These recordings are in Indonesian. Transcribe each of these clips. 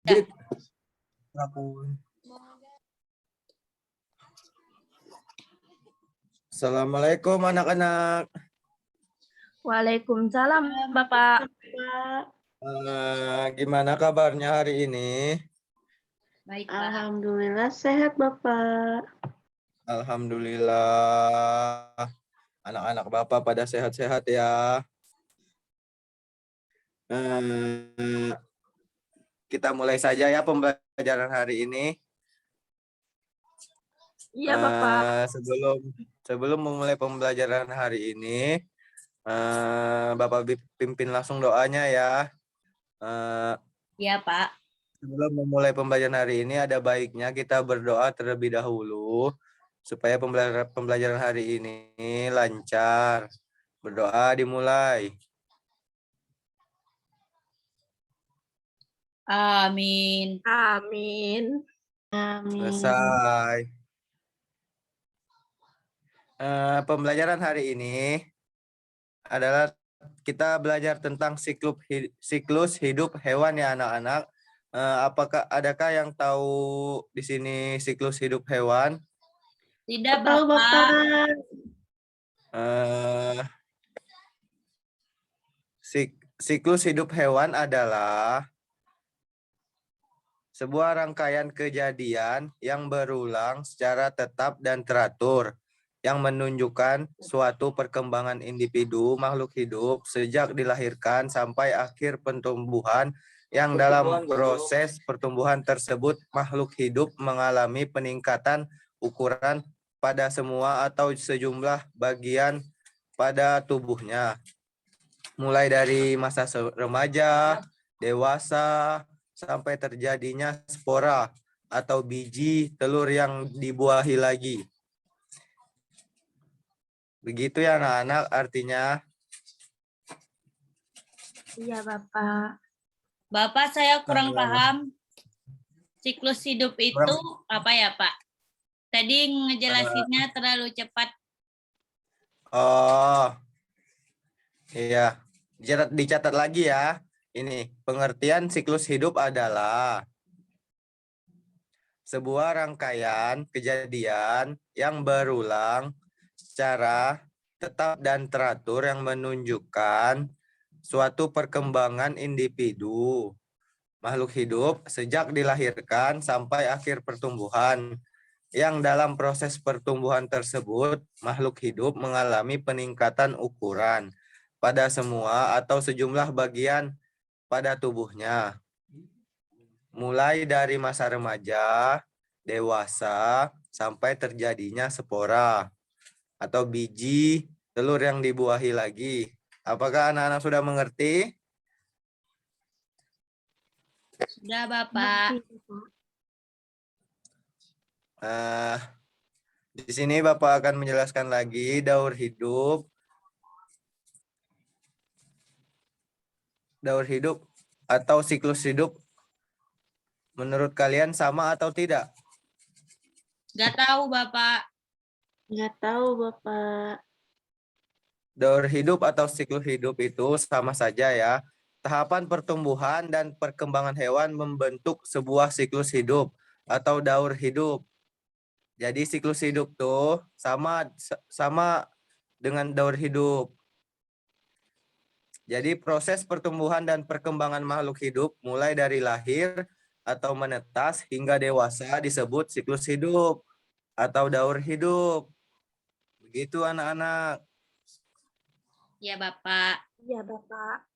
Dit, aku. Assalamualaikum anak-anak. Waalaikumsalam, Bapak. Gimana kabarnya hari ini? Baik, Pak. Alhamdulillah sehat, Bapak. Alhamdulillah. Anak-anak Bapak pada sehat-sehat ya. Kita mulai saja ya pembelajaran hari ini. Iya, Bapak. Sebelum memulai pembelajaran hari ini, Bapak pimpin langsung doanya ya. Iya, Pak. Sebelum memulai pembelajaran hari ini, ada baiknya kita berdoa terlebih dahulu supaya pembelajaran hari ini lancar. Berdoa dimulai. Amin. Amin. Selesai. Pembelajaran hari ini adalah kita belajar tentang siklus hidup hewan ya anak-anak. Adakah yang tahu di sini siklus hidup hewan? Tidak, Tahu, Bapak. Bapak. Siklus hidup hewan adalah sebuah rangkaian kejadian yang berulang secara tetap dan teratur, yang menunjukkan suatu perkembangan individu makhluk hidup sejak dilahirkan sampai akhir pertumbuhan, yang dalam proses pertumbuhan tersebut makhluk hidup mengalami peningkatan ukuran pada semua atau sejumlah bagian pada tubuhnya, mulai dari masa remaja, dewasa, sampai terjadinya spora atau biji telur yang dibuahi lagi. Begitu ya anak-anak artinya. Iya, Bapak. Bapak, saya kurang paham. Siklus hidup itu apa ya, Pak? Tadi ngejelasinnya terlalu cepat. Oh, iya. Dicatat lagi ya. Ini, pengertian siklus hidup adalah sebuah rangkaian kejadian yang berulang secara tetap dan teratur yang menunjukkan suatu perkembangan individu makhluk hidup sejak dilahirkan sampai akhir pertumbuhan, yang dalam proses pertumbuhan tersebut makhluk hidup mengalami peningkatan ukuran pada semua atau sejumlah bagian pada tubuhnya, mulai dari masa remaja, dewasa, sampai terjadinya spora atau biji telur yang dibuahi lagi. Apakah anak-anak sudah mengerti? Sudah, Bapak. Di sini Bapak akan menjelaskan lagi daur hidup. Daur hidup atau siklus hidup menurut kalian sama atau tidak? Nggak tahu, Bapak. Nggak tahu, Bapak. Daur hidup atau siklus hidup itu sama saja ya. Tahapan pertumbuhan dan perkembangan hewan membentuk sebuah siklus hidup atau daur hidup. Jadi siklus hidup tuh sama dengan daur hidup. Jadi proses pertumbuhan dan perkembangan makhluk hidup mulai dari lahir atau menetas hingga dewasa disebut siklus hidup atau daur hidup. Begitu anak-anak. Ya, Bapak. Iya, Bapak.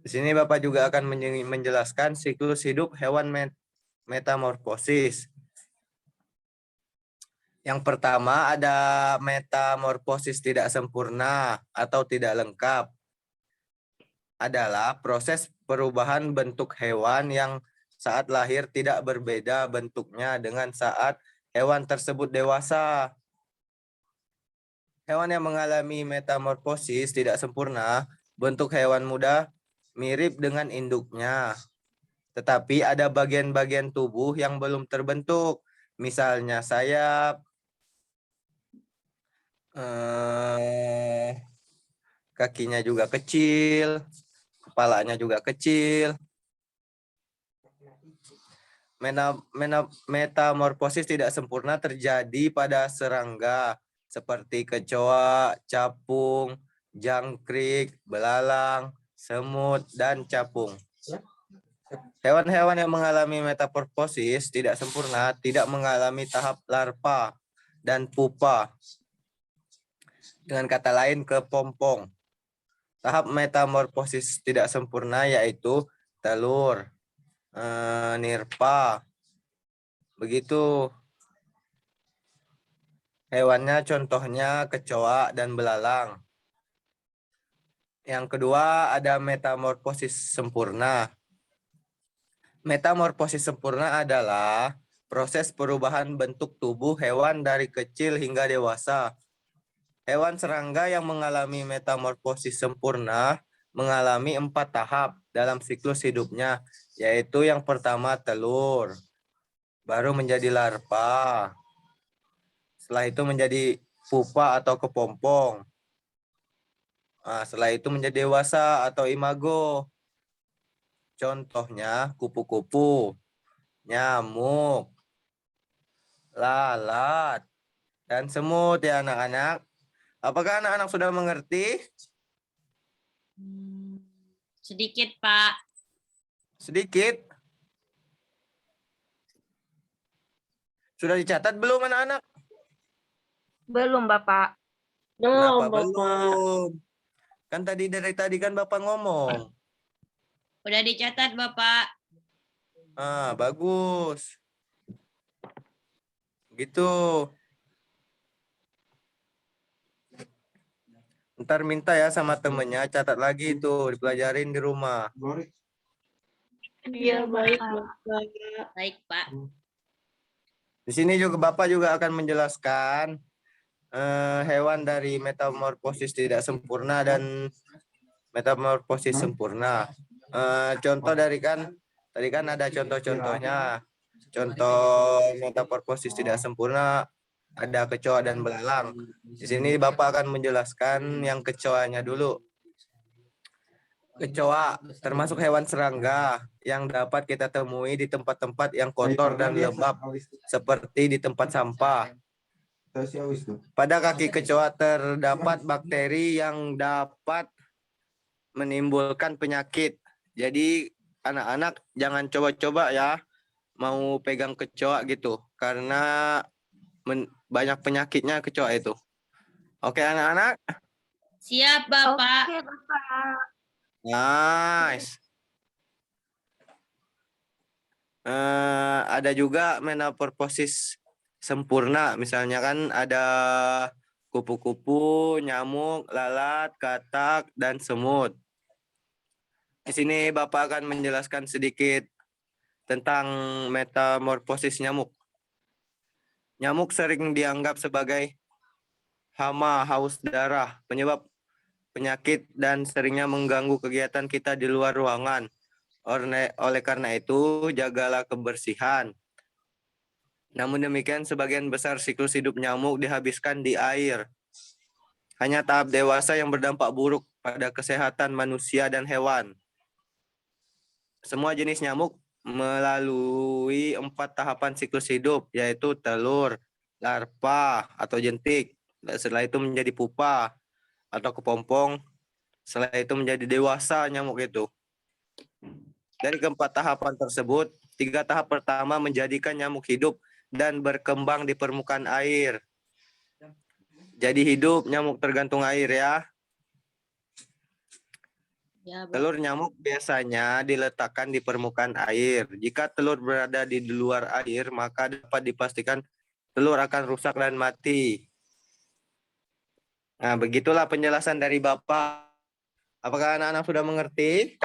Di sini Bapak juga akan menjelaskan siklus hidup hewan metamorfosis. Yang pertama ada metamorfosis tidak sempurna atau tidak lengkap. Adalah proses perubahan bentuk hewan yang saat lahir tidak berbeda bentuknya dengan saat hewan tersebut dewasa. Hewan yang mengalami metamorfosis tidak sempurna, bentuk hewan muda mirip dengan induknya. Tetapi ada bagian-bagian tubuh yang belum terbentuk. Misalnya sayap, kakinya juga kecil, kepalanya juga kecil. Metamorfosis tidak sempurna terjadi pada serangga seperti kecoa, capung, jangkrik, belalang, semut, dan capung. Hewan-hewan yang mengalami metamorfosis tidak sempurna tidak mengalami tahap larva dan pupa. Dengan kata lain, kepompong. Tahap metamorfosis tidak sempurna yaitu telur, nirpa. Begitu. Hewannya contohnya kecoa dan belalang. Yang kedua ada metamorfosis sempurna. Metamorfosis sempurna adalah proses perubahan bentuk tubuh hewan dari kecil hingga dewasa. Hewan serangga yang mengalami metamorfosis sempurna mengalami 4 tahap dalam siklus hidupnya, yaitu yang pertama telur, baru menjadi larva, setelah itu menjadi pupa atau kepompong, setelah itu menjadi dewasa atau imago. Contohnya kupu-kupu, nyamuk, lalat, dan semut ya anak-anak. Apakah anak-anak sudah mengerti? Sedikit, Pak. Sedikit. Sudah dicatat belum anak-anak? Belum, Bapak. Kenapa Bapak. belum? Kan dari tadi kan Bapak ngomong. Udah dicatat, Bapak. Bagus. Gitu. Ntar minta ya sama temennya, catat lagi itu, dipelajarin di rumah. Iya, baik, Bapak. Baik, Pak. Di sini juga Bapak juga akan menjelaskan hewan dari metamorfosis tidak sempurna dan metamorfosis sempurna. Contoh tadi kan ada contoh-contohnya. Contoh metamorfosis tidak sempurna ada kecoa dan belalang. Di sini Bapak akan menjelaskan yang kecoanya dulu. Kecoa termasuk hewan serangga yang dapat kita temui di tempat-tempat yang kotor dan lembab seperti di tempat sampah. Pada kaki kecoa terdapat bakteri yang dapat menimbulkan penyakit. Jadi anak-anak jangan coba-coba ya mau pegang kecoa gitu karena banyak penyakitnya kecoa itu. Oke anak-anak? Siap, Bapak. Oke, Bapak. Nice. Ada juga metamorfosis sempurna. Misalnya kan ada kupu-kupu, nyamuk, lalat, katak, dan semut. Di sini Bapak akan menjelaskan sedikit tentang metamorfosis nyamuk. Nyamuk sering dianggap sebagai hama haus darah, penyebab penyakit dan seringnya mengganggu kegiatan kita di luar ruangan. Oleh karena itu, jagalah kebersihan. Namun demikian, sebagian besar siklus hidup nyamuk dihabiskan di air. Hanya tahap dewasa yang berdampak buruk pada kesehatan manusia dan hewan. Semua jenis nyamuk melalui 4 tahapan siklus hidup, yaitu telur, larva atau jentik, setelah itu menjadi pupa atau kepompong, setelah itu menjadi dewasa nyamuk itu. Dari keempat tahapan tersebut, 3 tahap pertama menjadikan nyamuk hidup dan berkembang di permukaan air. Jadi hidup nyamuk tergantung air ya. Ya, Bapak. Telur nyamuk biasanya diletakkan di permukaan air. Jika telur berada di luar air, maka dapat dipastikan telur akan rusak dan mati. Nah, begitulah penjelasan dari Bapak. Apakah anak-anak sudah mengerti?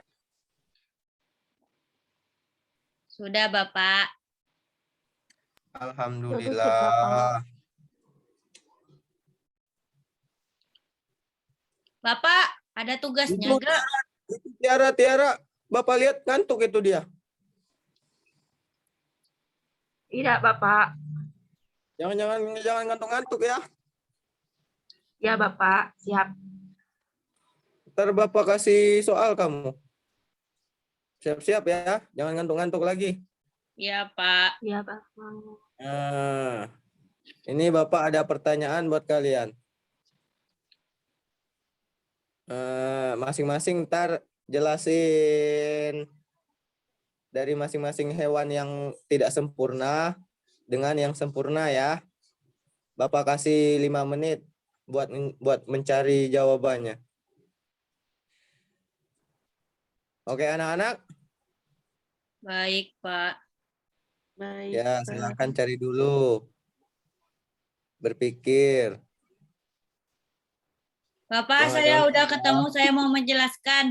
Sudah, Bapak. Alhamdulillah. Bapak, ada tugasnya enggak? Tiara. Bapak lihat ngantuk itu dia. Tidak, Bapak. Jangan ngantuk-ngantuk ya. Ya, Bapak. Siap. Ntar Bapak kasih soal kamu. Siap-siap ya. Jangan ngantuk-ngantuk lagi. Iya, Pak. Iya, Bapak. Nah, ini Bapak ada pertanyaan buat kalian. Masing-masing ntar jelasin dari masing-masing hewan yang tidak sempurna dengan yang sempurna ya. Bapak kasih 5 menit buat mencari jawabannya. Oke anak-anak? Baik, Pak. Baik. Ya silahkan cari dulu. Berpikir. Bapak, Jangan saya nyontek udah ya. ketemu, saya mau menjelaskan.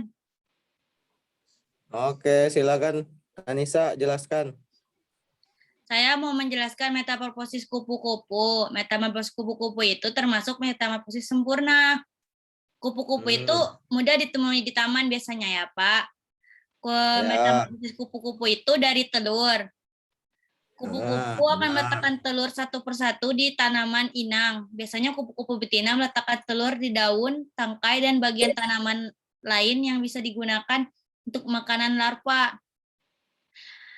Oke silakan Anissa jelaskan. Saya mau menjelaskan metamorfosis kupu-kupu. Metamorfosis kupu-kupu itu termasuk metamorfosis sempurna. Kupu-kupu itu mudah ditemui di taman biasanya ya, Pak. Ya. Metamorfosis kupu-kupu itu dari telur. Kupu-kupu akan meletakkan telur satu persatu di tanaman inang. Biasanya kupu-kupu betina meletakkan telur di daun, tangkai, dan bagian tanaman lain yang bisa digunakan untuk makanan larva.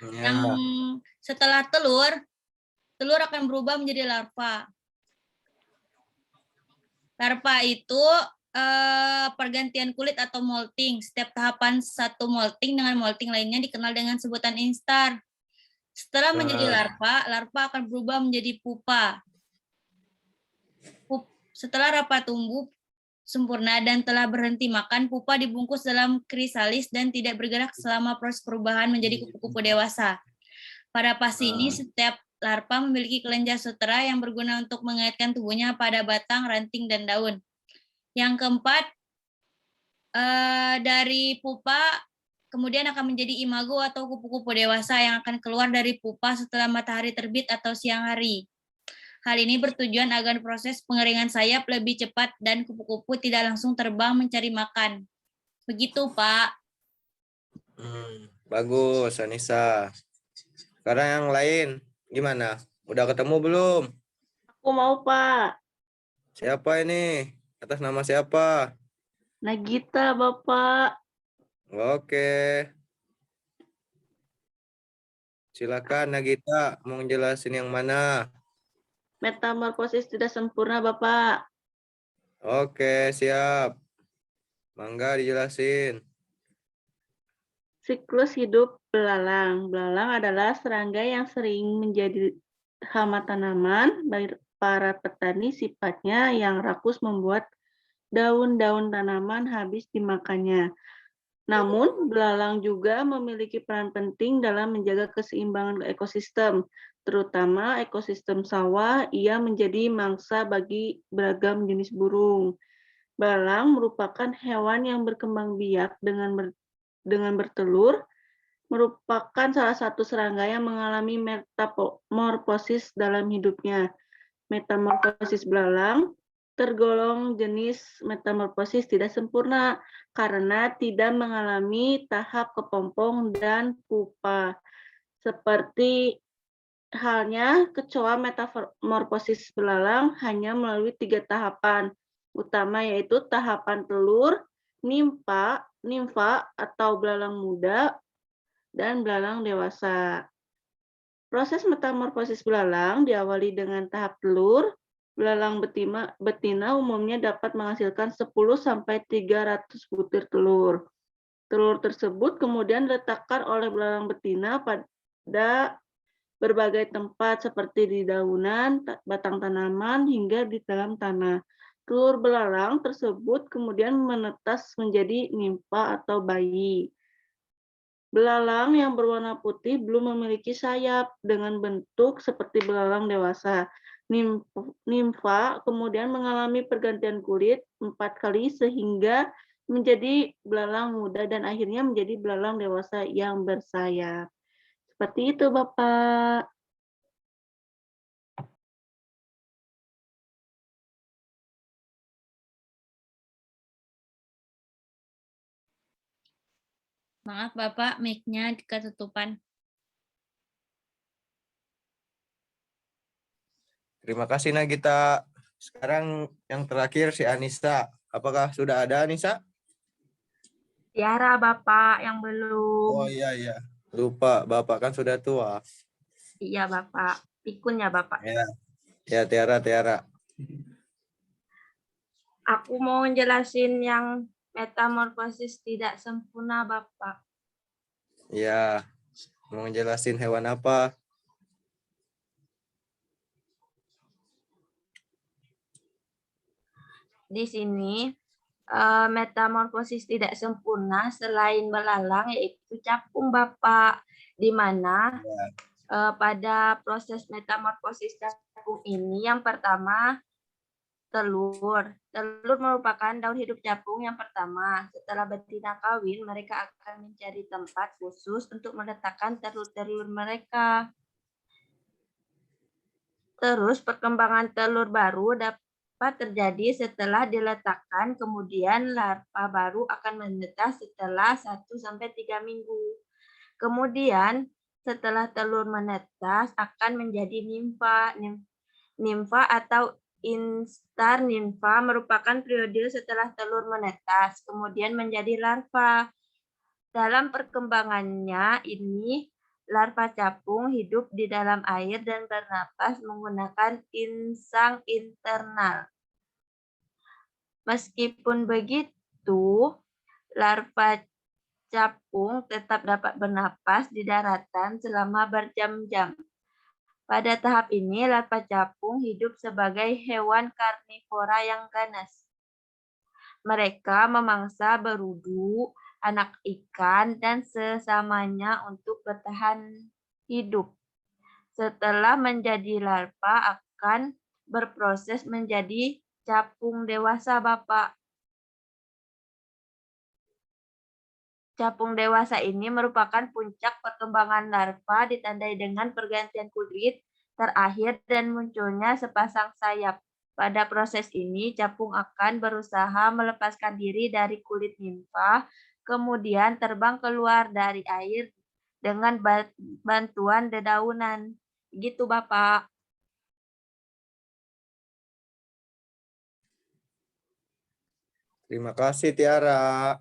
Yang setelah telur akan berubah menjadi larva. Larva itu pergantian kulit atau molting. Setiap tahapan satu molting dengan molting lainnya dikenal dengan sebutan instar. Setelah menjadi larva akan berubah menjadi pupa. Setelah larva tumbuh sempurna dan telah berhenti makan, pupa dibungkus dalam krisalis dan tidak bergerak selama proses perubahan menjadi kupu-kupu dewasa. Pada fase ini, setiap larva memiliki kelenjar sutera yang berguna untuk mengaitkan tubuhnya pada batang, ranting, dan daun. Yang keempat, dari pupa kemudian akan menjadi imago atau kupu-kupu dewasa yang akan keluar dari pupa setelah matahari terbit atau siang hari. Hal ini bertujuan agar proses pengeringan sayap lebih cepat dan kupu-kupu tidak langsung terbang mencari makan. Begitu, Pak. Bagus, Anissa. Sekarang yang lain, gimana? Udah ketemu belum? Aku mau, Pak. Siapa ini? Atas nama siapa? Nagita, Bapak. Oke. Silakan Nagita, mau ngejelasin yang mana? Metamorfosis tidak sempurna, Bapak. Oke, siap. Mangga dijelasin. Siklus hidup belalang. Belalang adalah serangga yang sering menjadi hama tanaman. Bagi para petani, sifatnya yang rakus membuat daun-daun tanaman habis dimakannya. Namun, belalang juga memiliki peran penting dalam menjaga keseimbangan ekosistem, terutama ekosistem sawah. Ia menjadi mangsa bagi beragam jenis burung. Belalang merupakan hewan yang berkembang biak dengan bertelur, merupakan salah satu serangga yang mengalami metamorfosis dalam hidupnya. Metamorfosis belalang tergolong jenis metamorfosis tidak sempurna karena tidak mengalami tahap kepompong dan pupa. Seperti halnya kecoa, metamorfosis belalang hanya melalui 3 tahapan utama, yaitu tahapan telur, nimfa atau belalang muda, dan belalang dewasa. Proses metamorfosis belalang diawali dengan tahap telur. Belalang betina umumnya dapat menghasilkan 10-300 butir telur. Telur tersebut kemudian diletakkan oleh belalang betina pada berbagai tempat seperti di daunan, batang tanaman, hingga di dalam tanah. Telur belalang tersebut kemudian menetas menjadi nimfa atau bayi. Belalang yang berwarna putih belum memiliki sayap dengan bentuk seperti belalang dewasa. Nimfa kemudian mengalami pergantian kulit 4 kali sehingga menjadi belalang muda dan akhirnya menjadi belalang dewasa yang bersayap. Seperti itu, Bapak. Maaf, Bapak, mic-nya ketutupan. Terima kasih Nagita. Sekarang yang terakhir si Anissa. Apakah sudah ada Anissa? Tiara, Bapak, yang belum. Oh iya. Lupa, Bapak kan sudah tua. Iya, Bapak. Pikun ya, Bapak. Ya, ya Tiara. Aku mau jelasin yang metamorfosis tidak sempurna, Bapak. Ya, mau jelasin hewan apa? Di sini metamorfosis tidak sempurna selain belalang yaitu capung, Bapak, di mana pada proses metamorfosis capung ini yang pertama telur. Telur merupakan daun hidup capung yang pertama. Setelah betina kawin, mereka akan mencari tempat khusus untuk meletakkan telur-telur mereka. Terus perkembangan telur baru dapat terjadi setelah diletakkan, kemudian larva baru akan menetas setelah 1-3 minggu. Kemudian setelah telur menetas akan menjadi nimfa. Nimfa atau instar nimfa merupakan periode setelah telur menetas, kemudian menjadi larva. Dalam perkembangannya ini, larva capung hidup di dalam air dan bernapas menggunakan insang internal. Meskipun begitu, larva capung tetap dapat bernapas di daratan selama berjam-jam. Pada tahap ini, larva capung hidup sebagai hewan karnivora yang ganas. Mereka memangsa berudu, anak ikan, dan sesamanya untuk bertahan hidup. Setelah menjadi larva akan berproses menjadi capung dewasa, Bapak. Capung dewasa ini merupakan puncak perkembangan larva ditandai dengan pergantian kulit terakhir dan munculnya sepasang sayap. Pada proses ini, capung akan berusaha melepaskan diri dari kulit nimfa, kemudian terbang keluar dari air dengan bantuan dedaunan. Gitu, Bapak. Terima kasih Tiara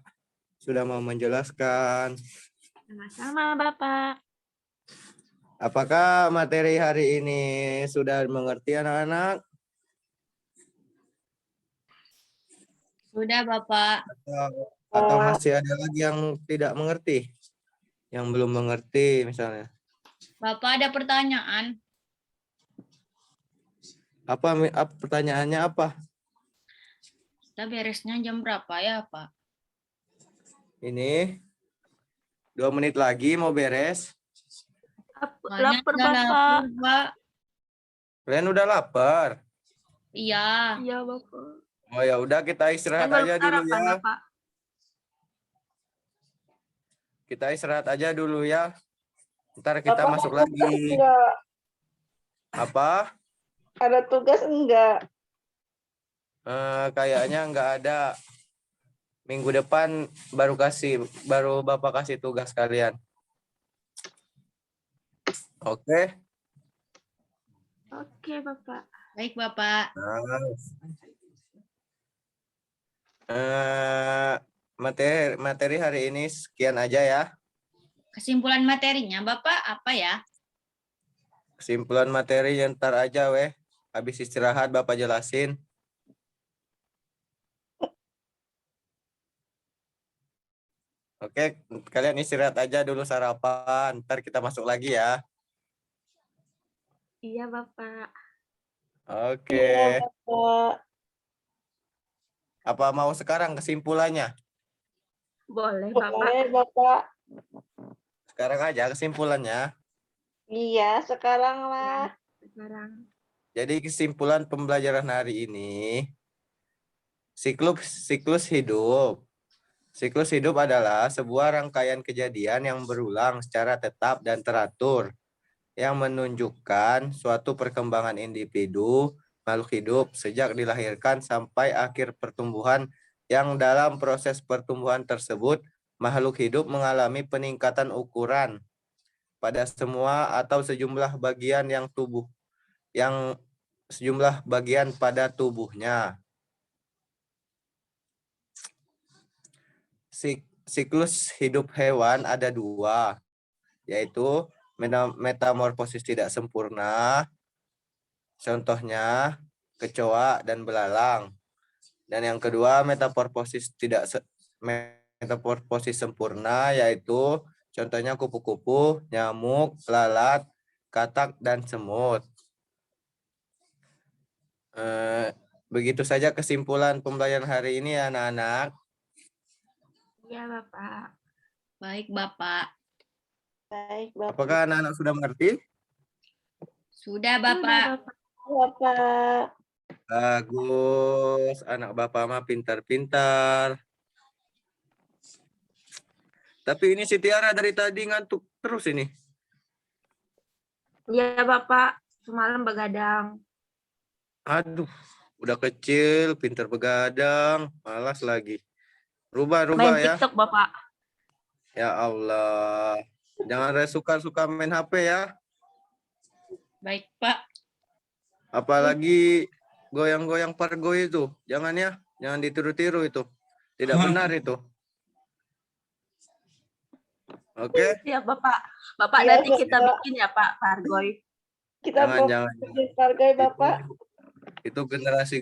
sudah mau menjelaskan. Sama-sama, Bapak. Apakah materi hari ini sudah mengerti anak-anak? Sudah, Bapak. Atau masih ada lagi yang tidak mengerti? Yang belum mengerti misalnya. Bapak ada pertanyaan. Apa pertanyaannya apa? Kita beresnya jam berapa ya, Pak? Ini 2 menit lagi mau beres. Soalnya Lapar, udah Bapak. lapar, Pak. Kalian udah lapar? Iya. Iya, Bapak. Oh ya udah kita istirahat Yang aja dulu sarapan, ya. Bapak. Kita istirahat aja dulu ya. Ntar kita Bapak, masuk ada tugas lagi. enggak? Apa? Ada tugas enggak? Kayaknya nggak ada. Minggu depan baru Bapak kasih tugas kalian. Oke. Oke, Bapak. Baik, Bapak. Materi hari ini sekian aja ya. Kesimpulan materinya, Bapak, apa ya? Kesimpulan materi yang ntar aja weh. Habis istirahat Bapak jelasin. Oke, kalian istirahat aja dulu sarapan. Ntar kita masuk lagi ya. Iya, Bapak. Oke. Iya, Bapak. Apa mau sekarang kesimpulannya? Boleh, Bapak. Boleh, Bapak. Sekarang aja kesimpulannya. Iya, sekarang lah. Sekarang. Jadi kesimpulan pembelajaran hari ini, siklus hidup. Siklus hidup adalah sebuah rangkaian kejadian yang berulang secara tetap dan teratur, yang menunjukkan suatu perkembangan individu makhluk hidup sejak dilahirkan sampai akhir pertumbuhan, yang dalam proses pertumbuhan tersebut makhluk hidup mengalami peningkatan ukuran pada semua atau sejumlah bagian pada tubuhnya. Siklus hidup hewan ada 2, yaitu metamorfosis tidak sempurna, contohnya kecoa dan belalang. Dan yang kedua, metamorfosis metamorfosis sempurna, yaitu contohnya kupu-kupu, nyamuk, lalat, katak, dan semut. Begitu saja kesimpulan pembelajaran hari ini ya anak-anak. Iya, Bapak. Baik, Bapak. Baik, Bapak. Apakah anak-anak sudah mengerti? Sudah, Sudah, Bapak. Bapak. Bagus, anak Bapak mah pintar-pintar. Tapi ini si Tiara dari tadi ngantuk terus ini. Iya, Bapak. Semalam begadang. Aduh, udah kecil, pintar begadang, malas lagi. Main Rubah ya. TikTok, Bapak. Ya Allah. Jangan suka-suka main HP ya. Baik, Pak. Apalagi goyang-goyang pargoy itu. Jangan ya. Jangan ditiru-tiru itu. Tidak benar itu. Oke? Iya, Bapak. Bapak Iya, nanti kita Bapak. bikin ya, Pak, Pargoy. Kita mau Jangan. Pargoy, Bapak. Itu generasi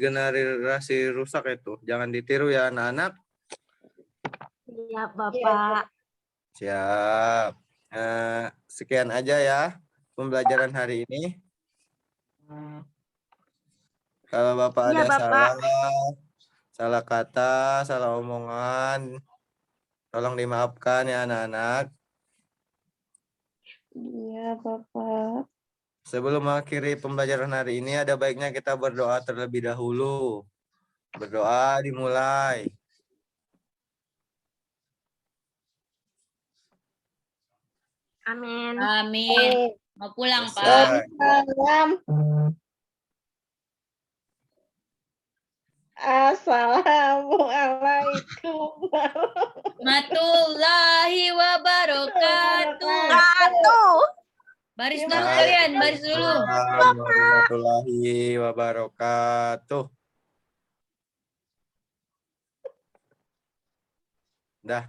rusak itu. Jangan ditiru ya anak-anak. Iya, Bapak. Siap. Sekian aja ya pembelajaran hari ini. Kalau Bapak Iya, ada Bapak. salah kata, salah omongan, tolong dimaafkan ya anak-anak. Iya, Bapak. Sebelum mengakhiri pembelajaran hari ini, ada baiknya kita berdoa terlebih dahulu. Berdoa dimulai. Amin. Amin. Mau pulang, Pak. Selesai. Salam. Assalamualaikum. Warahmatullahi wabarakatuh. Baris dulu Terima kalian, baris dulu. Waalaikumsalam warahmatullahi wabarakatuh. Dah.